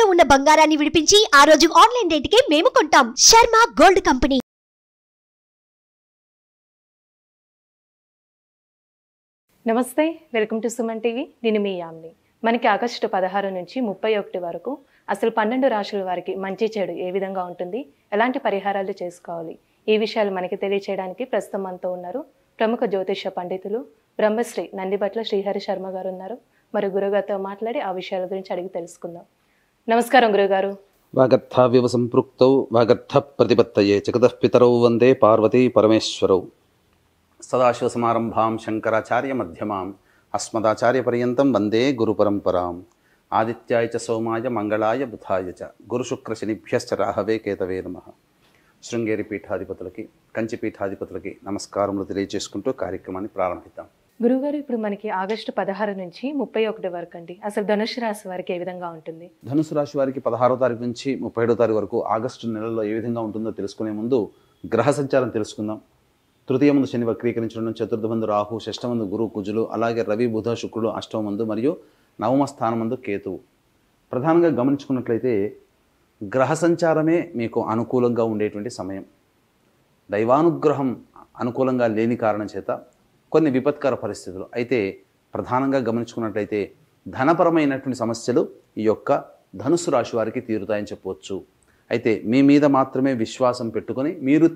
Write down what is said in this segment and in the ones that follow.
తాకట్టులో ఉన్న బంగారాన్ని విడిపించి ఆ రోజు ఆన్లైన్ రేటుకే మేము కొంటాం. Sharma gold company. నమస్తే, వెల్కమ్ టు సుమన్ టీవీ. నేను మీ యామ్ని. మనకి ఆగస్టు 16 నుంచి 31 వరకు అసలు 12 రాశుల వారికి మంచి చెడు ఏ విధంగా ఉంటుంది, ఎలాంటి పరిహారాలు చేసుకోవాలి, ఈ విషయాలు మనకి తెలియచేయడానికి ప్రస్తుతం మనతో ఉన్నారు ప్రముఖ జ్యోతిష పండితులు బ్రహ్మశ్రీ నందిబట్ల శ్రీహరి శర్మ గారు ఉన్నారు. మరి గురుగారితో మాట్లాడి ఆ విషయాల గురించి అడిగి తెలుసుకుందాం. నమస్కారం గురుగారు. వాగర్థావ్యవ సంపృక్తౌ వాగర్థ ప్రతిపత్తయే జగతః పితరౌ వందే పార్వతీ పరమేశ్వరౌ. సదాశివసమారంభాం శంకరాచార్య మధ్యమాం అస్మదాచార్య పర్యంతం వందే గురు పరంపరాం. ఆదిత్యాయ చ సోమాయ మంగళాయ బుధాయ చ గురుశుక్రశనిభ్యశ్చ రాహవే కేతవే నమః. శృంగేరి పీఠాధిపతులకి, కంచి పీఠాధిపతులకి నమస్కారములు తెలియజేసుకుంటూ కార్యక్రమాన్ని ప్రారంభిద్దాం. గురుగారు, ఇప్పుడు మనకి ఆగస్టు 16 నుంచి 31 వరకు అండి, అసలు ధనుసు రాశి వారికి ఏ విధంగా ఉంటుంది? ధనుసు రాశి వారికి 16వ తారీఖు నుంచి 31వ తారీఖు వరకు ఆగస్టు నెలలో ఏ విధంగా ఉంటుందో తెలుసుకునే ముందు గ్రహ సంచారం తెలుసుకుందాం. తృతీయ ముందు శని వక్రీకరించడం, చతుర్థ మందు రాహు, షష్ఠ మందు గురు కుజులు, అలాగే రవి బుధ శుక్రుడు అష్టమ మందు మరియు నవమ స్థానం మందు కేతువు. ప్రధానంగా గమనించుకున్నట్లయితే గ్రహ సంచారమే మీకు అనుకూలంగా ఉండేటువంటి సమయం. దైవానుగ్రహం అనుకూలంగా లేని కారణం చేత కొన్ని విపత్కర పరిస్థితులు అయితే ప్రధానంగా గమనించుకున్నట్లయితే ధనపరమైనటువంటి సమస్యలు ఈ యొక్క ధనుసు రాశి వారికి తీరుతాయని చెప్పవచ్చు. అయితే మీ మీద మాత్రమే విశ్వాసం పెట్టుకొని మీరు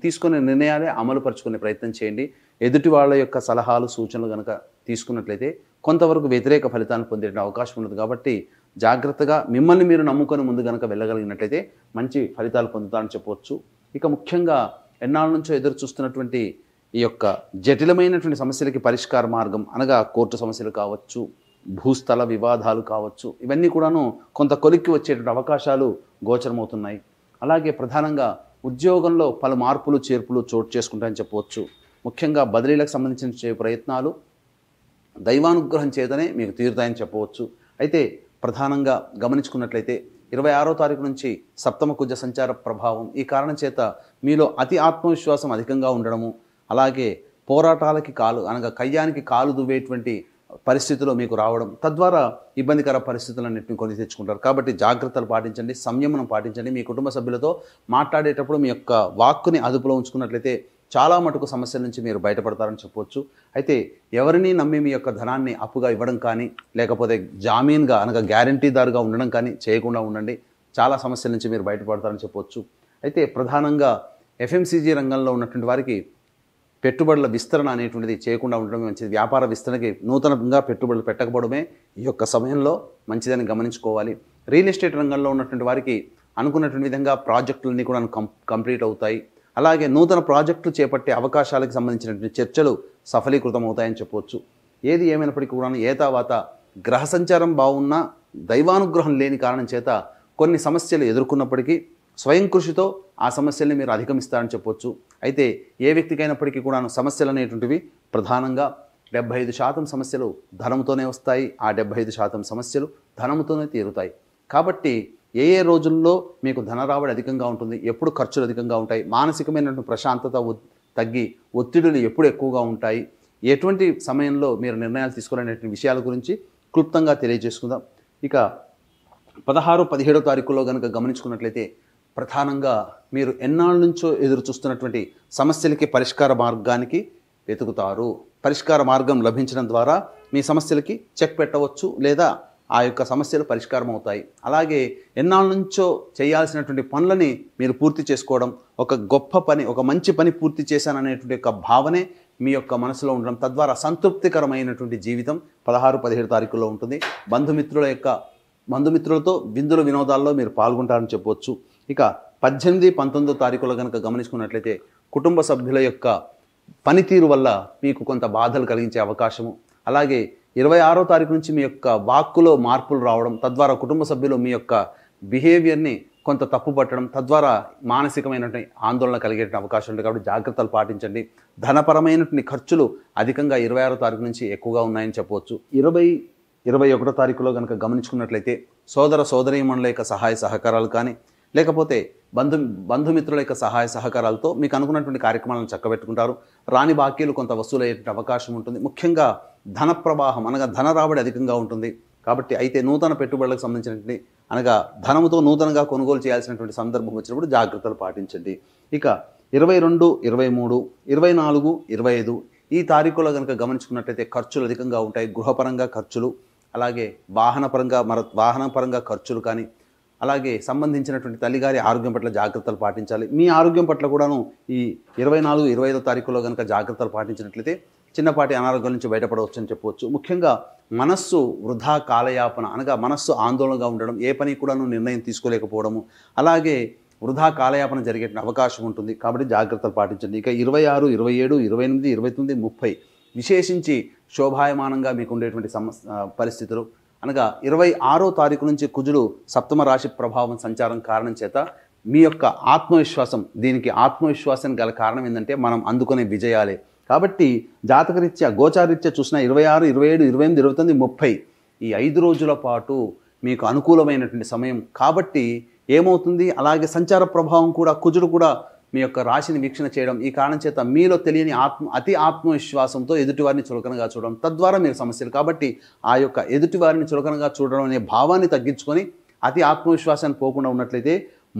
తీసుకునే నిర్ణయాలే అమలు పరుచుకునే ప్రయత్నం చేయండి. ఎదుటి వాళ్ళ యొక్క సలహాలు సూచనలు కనుక తీసుకున్నట్లయితే కొంతవరకు వ్యతిరేక ఫలితాలను పొందే అవకాశం ఉన్నది. కాబట్టి జాగ్రత్తగా మిమ్మల్ని మీరు నమ్ముకొని ముందు కనుక వెళ్ళగలిగినట్లయితే మంచి ఫలితాలు పొందుతారని చెప్పవచ్చు. ఇక ముఖ్యంగా ఎన్నాళ్ళ నుంచో ఎదురు చూస్తున్నటువంటి ఈ యొక్క జటిలమైనటువంటి సమస్యలకి పరిష్కార మార్గం అనగా కోర్టు సమస్యలు కావచ్చు, భూస్థల వివాదాలు కావచ్చు, ఇవన్నీ కూడాను కొంత కొలిక్కి వచ్చేటువంటి అవకాశాలు గోచరమవుతున్నాయి. అలాగే ప్రధానంగా ఉద్యోగంలో పలు మార్పులు చేర్పులు చోటు చేసుకుంటాయని చెప్పవచ్చు. ముఖ్యంగా బదిలీలకు సంబంధించిన ప్రయత్నాలు దైవానుగ్రహం చేతనే మీకు తీరుతాయని చెప్పవచ్చు. అయితే ప్రధానంగా గమనించుకున్నట్లయితే 26వ తారీఖు నుంచి సప్తమ కుజ సంచార ప్రభావం ఈ కారణం చేత మీలో అతి ఆత్మవిశ్వాసం అధికంగా ఉండడము, అలాగే పోరాటాలకి అనగా కయ్యానికి కాలు దువ్వేటువంటి పరిస్థితుల్లో మీకు రావడం, తద్వారా ఇబ్బందికర పరిస్థితులన్నింటినీ కొని తెచ్చుకుంటారు. కాబట్టి జాగ్రత్తలు పాటించండి, సంయమనం పాటించండి. మీ కుటుంబ సభ్యులతో మాట్లాడేటప్పుడు మీ యొక్క వాక్కుని అదుపులో ఉంచుకున్నట్లయితే చాలా మటుకు సమస్యల నుంచి మీరు బయటపడతారని చెప్పవచ్చు. అయితే ఎవరిని నమ్మి మీ యొక్క ధనాన్ని అప్పుగా ఇవ్వడం కానీ, లేకపోతే జామీన్గా అనగా గ్యారంటీదారుగా ఉండడం కానీ చేయకుండా ఉండండి. చాలా సమస్యల నుంచి మీరు బయటపడతారని చెప్పవచ్చు. అయితే ప్రధానంగా ఎఫ్ఎంసీజీ రంగంలో ఉన్నటువంటి వారికి పెట్టుబడుల విస్తరణ అనేటువంటిది చేయకుండా ఉండడమే మంచిది. వ్యాపార విస్తరణకి నూతనంగా పెట్టుబడులు పెట్టకపోవడమే ఈ యొక్క సమయంలో మంచిదని గమనించుకోవాలి. రియల్ ఎస్టేట్ రంగంలో ఉన్నటువంటి వారికి అనుకున్నటువంటి విధంగా ప్రాజెక్టులన్నీ కూడా కంప్లీట్ అవుతాయి. అలాగే నూతన ప్రాజెక్టులు చేపట్టే అవకాశాలకు సంబంధించినటువంటి చర్చలు సఫలీకృతం అవుతాయని చెప్పవచ్చు. ఏది ఏమైనప్పటికీ కూడా ఏతావాత గ్రహ సంచారం బాగున్నా దైవానుగ్రహం లేని కారణం చేత కొన్ని సమస్యలు ఎదుర్కొన్నప్పటికీ స్వయం కృషితో ఆ సమస్యల్ని మీరు అధిగమిస్తారని చెప్పవచ్చు. అయితే ఏ వ్యక్తికైనప్పటికీ కూడా సమస్యలు అనేటువంటివి ప్రధానంగా 75% సమస్యలు ధనముతోనే వస్తాయి. ఆ 75% సమస్యలు ధనముతోనే తీరుతాయి. కాబట్టి ఏ రోజుల్లో మీకు ధన రాబడి అధికంగా ఉంటుంది, ఎప్పుడు ఖర్చులు అధికంగా ఉంటాయి, మానసికమైనటువంటి ప్రశాంతత తగ్గి ఒత్తిడులు ఎప్పుడు ఎక్కువగా ఉంటాయి, ఎటువంటి సమయంలో మీరు నిర్ణయాలు తీసుకోవాలనేటువంటి విషయాల గురించి క్లుప్తంగా తెలియజేసుకుందాం. ఇక 16, 17వ తారీఖుల్లో కనుక గమనించుకున్నట్లయితే ప్రధానంగా మీరు ఎన్నాళ్ళ నుంచో ఎదురు చూస్తున్నటువంటి సమస్యలకి పరిష్కార మార్గానికి వెతుకుతారు. పరిష్కార మార్గం లభించడం ద్వారా మీ సమస్యలకి చెక్ పెట్టవచ్చు, లేదా ఆ యొక్క సమస్యలు పరిష్కారం అవుతాయి. అలాగే ఎన్నాళ్ళ నుంచో చేయాల్సినటువంటి పనులని మీరు పూర్తి చేసుకోవడం, ఒక గొప్ప పని, ఒక మంచి పని పూర్తి చేశాననేటువంటి ఒక భావనే మీ యొక్క మనసులో ఉండడం, తద్వారా సంతృప్తికరమైనటువంటి జీవితం 16, 17 తారీఖుల్లో ఉంటుంది. బంధుమిత్రులతో విందుల వినోదాల్లో మీరు పాల్గొంటారని చెప్పవచ్చు. ఇక 18, 19వ తారీఖులో కనుక గమనించుకున్నట్లయితే కుటుంబ సభ్యుల యొక్క పనితీరు వల్ల మీకు కొంత బాధలు కలిగించే అవకాశము, అలాగే 26వ తారీఖు నుంచి మీ యొక్క వాక్కులో మార్పులు రావడం, తద్వారా కుటుంబ సభ్యులు మీ యొక్క బిహేవియర్ని కొంత తప్పు పట్టడం, తద్వారా మానసికమైనటువంటి ఆందోళన కలిగే అవకాశం ఉంటుంది. కాబట్టి జాగ్రత్తలు పాటించండి. ధనపరమైనటువంటి ఖర్చులు అధికంగా 26వ తారీఖు నుంచి ఎక్కువగా ఉన్నాయని చెప్పవచ్చు. 21వ తారీఖులో కనుక గమనించుకున్నట్లయితే సోదర సోదరీమణుల యొక్క సహాయ సహకారాలు కానీ, లేకపోతే బంధుమిత్రుల యొక్క సహాయ సహకారాలతో మీకు అనుకున్నటువంటి కార్యక్రమాలను చక్కబెట్టుకుంటారు. రాని బాకీలు కొంత వసూలయ్యే అవకాశం ఉంటుంది. ముఖ్యంగా ధన ప్రవాహం అనగా ధన రాబడి అధికంగా ఉంటుంది. కాబట్టి అయితే నూతన పెట్టుబడులకు సంబంధించినటువంటి అనగా ధనముతో నూతనంగా కొనుగోలు చేయాల్సినటువంటి సందర్భం వచ్చినప్పుడు జాగ్రత్తలు పాటించండి. ఇక 22, 23, 24, 25 ఈ తారీఖులో కనుక గమనించుకున్నట్లయితే ఖర్చులు అధికంగా ఉంటాయి. గృహపరంగా ఖర్చులు, అలాగే వాహనపరంగా ఖర్చులు కానీ, అలాగే సంబంధించినటువంటి తల్లిగారి ఆరోగ్యం పట్ల జాగ్రత్తలు పాటించాలి. మీ ఆరోగ్యం పట్ల కూడాను ఈ 24, 25 తారీఖులో కనుక జాగ్రత్తలు పాటించినట్లయితే చిన్నపాటి అనారోగ్యం నుంచి బయటపడవచ్చు అని చెప్పవచ్చు. ముఖ్యంగా మనస్సు వృధా కాలయాపన అనగా మనస్సు ఆందోళనగా ఉండడం, ఏ పని కూడాను నిర్ణయం తీసుకోలేకపోవడము, అలాగే వృధా కాలయాపన జరిగే అవకాశం ఉంటుంది. కాబట్టి జాగ్రత్తలు పాటించండి. ఇక 26, 27, 28, 29, 30 విశేషించి శోభాయమానంగా మీకు ఉండేటువంటి పరిస్థితులు అనగా 26వ తారీఖు నుంచి కుజుడు సప్తమ రాశి ప్రభావం సంచారం కారణం చేత మీ యొక్క ఆత్మవిశ్వాసం, దీనికి ఆత్మవిశ్వాసం గల కారణం ఏంటంటే మనం అందుకునే విజయాలే. కాబట్టి జాతకరీత్యా గోచారీత్యా చూసిన 26, 27, 28, 29, 30 ఈ 5 రోజుల పాటు మీకు అనుకూలమైనటువంటి సమయం. కాబట్టి ఏమవుతుంది, అలాగే సంచార ప్రభావం కూడా కుజుడు కూడా మీ యొక్క రాశిని వీక్షణ చేయడం, ఈ కారణం చేత మీలో తెలియని అతి ఆత్మవిశ్వాసంతో ఎదుటివారిని చులకనగా చూడడం, తద్వారా మీరు సమస్యలు. కాబట్టి ఆ యొక్క ఎదుటివారిని చులకనగా చూడడం అనే భావాన్ని తగ్గించుకొని అతి ఆత్మవిశ్వాసాన్ని పోకుండా ఉన్నట్లయితే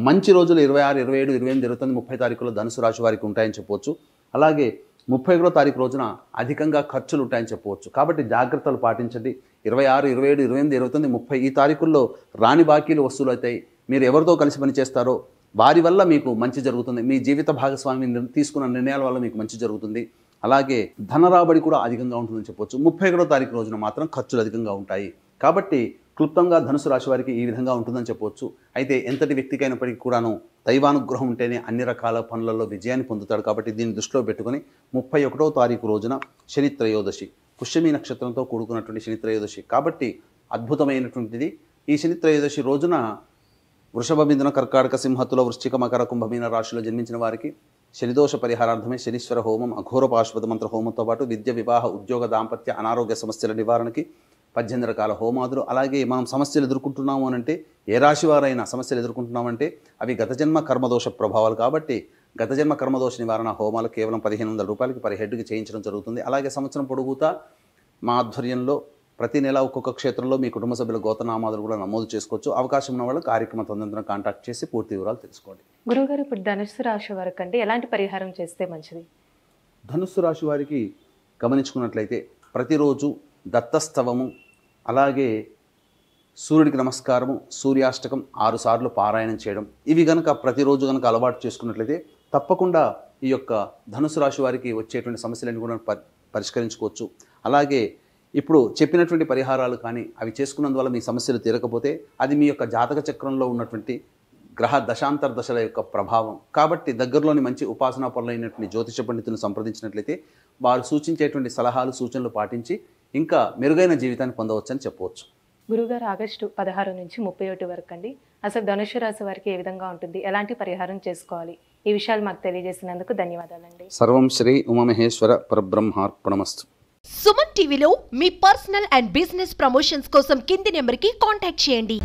మంచి రోజులు 26, 27, 28, 29, 30 తారీఖులో ధనుసు రాశి వారికి ఉంటాయని చెప్పవచ్చు. అలాగే 31వ తారీఖు రోజున అధికంగా ఖర్చులు ఉంటాయని చెప్పవచ్చు. కాబట్టి జాగ్రత్తలు పాటించండి. 26, 27, 28, 29, 30 ఈ తారీఖుల్లో రాని బాకీలు వసూలు అవుతాయి. మీరు ఎవరితో కలిసి పనిచేస్తారో వారి వల్ల మీకు మంచి జరుగుతుంది. మీ జీవిత భాగస్వామి తీసుకున్న నిర్ణయాల వల్ల మీకు మంచి జరుగుతుంది. అలాగే ధన రాబడి కూడా అధికంగా ఉంటుందని చెప్పవచ్చు. 31వ తారీఖు రోజున మాత్రం ఖర్చులు అధికంగా ఉంటాయి. కాబట్టి క్లుప్తంగా ధనుసు రాశి వారికి ఈ విధంగా ఉంటుందని చెప్పవచ్చు. అయితే ఎంతటి వ్యక్తికైనప్పటికీ కూడాను దైవానుగ్రహం ఉంటేనే అన్ని రకాల పనులలో విజయాన్ని పొందుతాడు. కాబట్టి దీన్ని దృష్టిలో పెట్టుకుని 31వ తారీఖు రోజున శని త్రయోదశి, పుష్యమి నక్షత్రంతో కూడుకున్నటువంటి శని త్రయోదశి. కాబట్టి అద్భుతమైనటువంటిది. ఈ శని త్రయోదశి రోజున వృషభ, మిథున, కర్కాటక, సింహతుల, వృశ్చిక, మకర, కుంభమీన రాశిలో జన్మించిన వారికి శనిదోష పరిహారార్థమే శనీశ్వర హోమం, అఘోర పాశుపత మంత్ర హోమంతో పాటు విద్య, వివాహ, ఉద్యోగ, దాంపత్య, అనారోగ్య సమస్యల నివారణకి 18 రకాల హోమాదులు. అలాగే మనం సమస్యలు ఎదుర్కొంటున్నాము అనంటే, ఏ రాశి వారైనా సమస్యలు ఎదుర్కొంటున్నామంటే అవి గత జన్మ కర్మదోష ప్రభావాలు. కాబట్టి గత జన్మ కర్మదోష నివారణ హోమాలు కేవలం 1500 రూపాయలకి పర్ హెడ్కి చేయించడం జరుగుతుంది. అలాగే సంవత్సరం పొడుగుతా మా ఆధ్వర్యంలో ప్రతి నెల ఒక్కొక్క క్షేత్రంలో మీ కుటుంబ సభ్యుల గోత్రనామాదులు కూడా నమోదు చేసుకోవచ్చు. అవకాశం ఉన్న వాళ్ళు కార్యక్రమ తదనంతరం కాంటాక్ట్ చేసి పూర్తి వివరాలు తెలుసుకోండి. గురువుగారు, ఇప్పుడు ధనుస్సు రాశి వారికి అంటే ఎలాంటి పరిహారం చేస్తే మంచిది? ధనుస్సు రాశి వారికి గమనించుకున్నట్లయితే ప్రతిరోజు దత్తస్తవము, అలాగే సూర్యుడికి నమస్కారము, సూర్యాష్టకం 6 సార్లు పారాయణం చేయడం, ఇవి కనుక ప్రతిరోజు కనుక అలవాటు చేసుకున్నట్లయితే తప్పకుండా ఈ యొక్క ధనుసు రాశి వారికి వచ్చేటువంటి సమస్యలను కూడా పరిష్కరించుకోవచ్చు. అలాగే ఇప్పుడు చెప్పినటువంటి పరిహారాలు కానీ అవి చేసుకున్నందువల్ల మీ సమస్యలు తీరకపోతే అది మీ యొక్క జాతక చక్రంలో ఉన్నటువంటి గ్రహ దశాంతర దశల యొక్క ప్రభావం. కాబట్టి దగ్గరలోని మంచి ఉపాసనా పనులైనటువంటి జ్యోతిష పండితులను సంప్రదించినట్లయితే వారు సూచించేటువంటి సలహాలు, సూచనలు పాటించి ఇంకా మెరుగైన జీవితాన్ని పొందవచ్చని చెప్పవచ్చు. గురుగారు, ఆగస్టు 16 నుంచి 31 వరకు అండి అసలు ధనుసు రాశి వారికి ఏ విధంగా ఉంటుంది, ఎలాంటి పరిహారం చేసుకోవాలి, ఈ విషయాలు మాకు తెలియజేసినందుకు ధన్యవాదాలండి. సర్వం శ్రీ ఉమామహేశ్వర పరబ్రహ్మార్పణమస్తు. సుమన్ టీవీలో మీ పర్సనల్ అండ్ బిజినెస్ ప్రమోషన్స్ కోసం కింది నెంబర్కి కాంటాక్ట్ చేయండి.